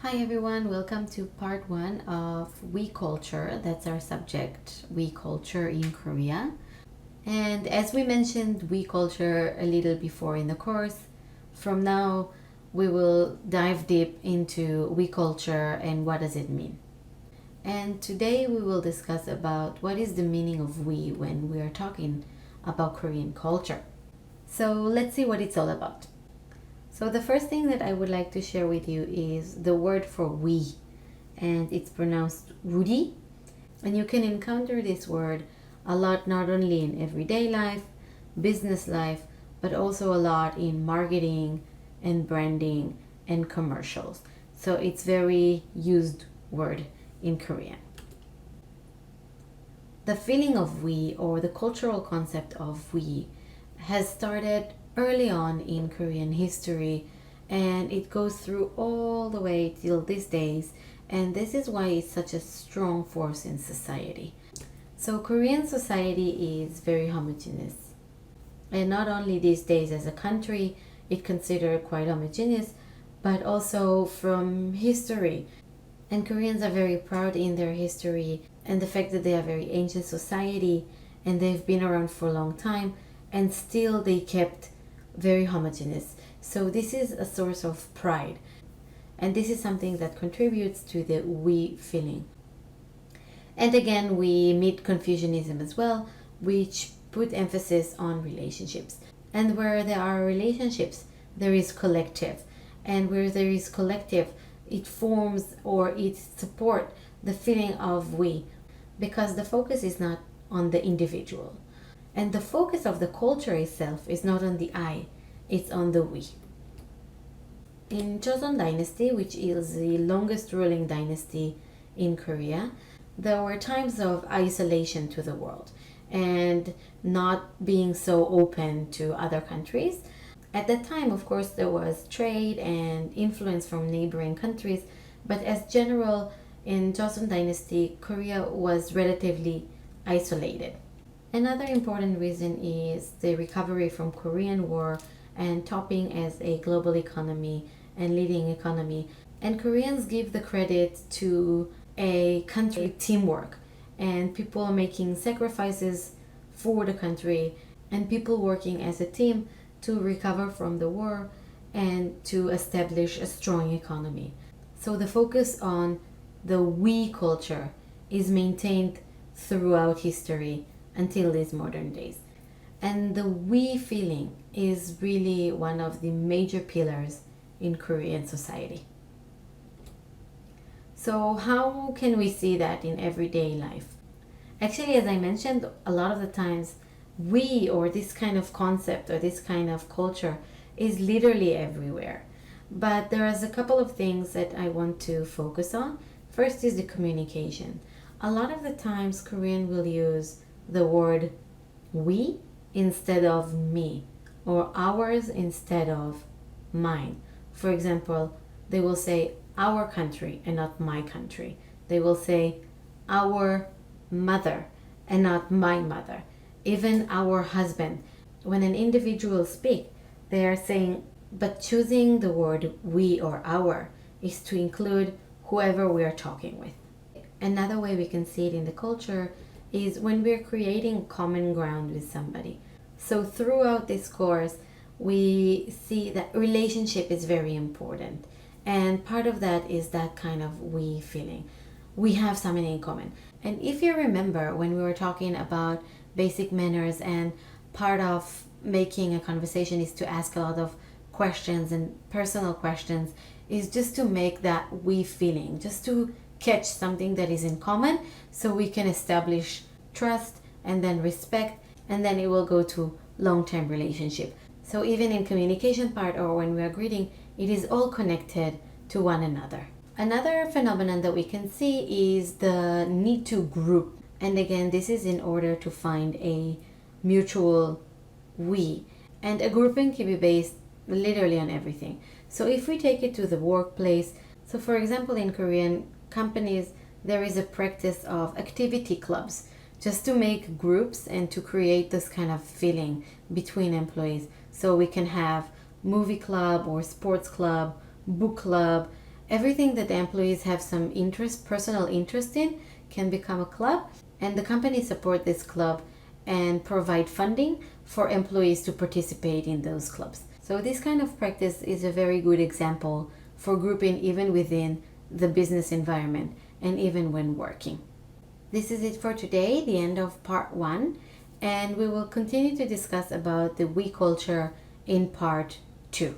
Hi everyone, welcome to part one of We Culture. That's our subject, We Culture in Korea. And as we mentioned We Culture a little before in the course, from now we will dive deep into We Culture and what does it mean. And today we will discuss about what is the meaning of we when we are talking about Korean culture. So let's see what it's all about. So the first thing that I would like to share with you is the word for we, and it's pronounced 우리. And you can encounter this word a lot not only in everyday life, business life, but also a lot in marketing and branding and commercials. So it's very used word in Korean. The feeling of we, or the cultural concept of we, has started early on in Korean history, and it goes through all the way till these days, and this is why it's such a strong force in society. So Korean society is very homogeneous, and not only these days as a country it considered quite homogeneous, but also from history. And Koreans are very proud in their history and the fact that they are very ancient society and they've been around for a long time, and still they kept very homogeneous. So this is a source of pride, and this is something that contributes to the we feeling. And again, we meet Confucianism as well, which put emphasis on relationships. And where there are relationships, there is collective. And where there is collective, it forms or it supports the feeling of we, because the focus is not on the individual. And the focus of the culture itself is not on the I, it's on the we. In Joseon Dynasty, which is the longest ruling dynasty in Korea, there were times of isolation to the world and not being so open to other countries. At that time, of course, there was trade and influence from neighboring countries, but as general, in Joseon Dynasty, Korea was relatively isolated. Another important reason is the recovery from Korean War and topping as a global economy and leading economy. And Koreans give the credit to a country teamwork and people making sacrifices for the country and people working as a team to recover from the war and to establish a strong economy. So the focus on the we culture is maintained throughout history until these modern days. And the we feeling is really one of the major pillars in Korean society. So how can we see that in everyday life? Actually, as I mentioned, a lot of the times we, or this kind of concept or this kind of culture, is literally everywhere. But there is a couple of things that I want to focus on. First is the communication. A lot of the times Korean will use the word we instead of me, or ours instead of mine. For example, they will say our country and not my country. They will say our mother and not my mother. Even our husband. When an individual speaks, they are saying, but choosing the word we or our is to include whoever we are talking with. Another way we can see it in the culture is when we're creating common ground with somebody. So throughout this course, we see that relationship is very important. And part of that is that kind of we feeling. We have something in common. And if you remember when we were talking about basic manners, and part of making a conversation is to ask a lot of questions and personal questions, is just to make that we feeling, just to catch something that is in common so we can establish trust and then respect, and then it will go to long-term relationship. So even in communication part or when we are greeting, it is all connected to one another. Another phenomenon that we can see is the need to group. And again, this is in order to find a mutual we. And a grouping can be based literally on everything. So if we take it to the workplace, so for example, in Korean companies, there is a practice of activity clubs just to make groups and to create this kind of feeling between employees. So we can have movie club or sports club, book club, Everything that the employees have some interest, personal interest in, can become a club, and the company support this club and provide funding for employees to participate in those clubs. So this kind of practice is a very good example for grouping even within the business environment and even when working. This is it for today, the end of part 1, and we will continue to discuss about the we culture in part 2.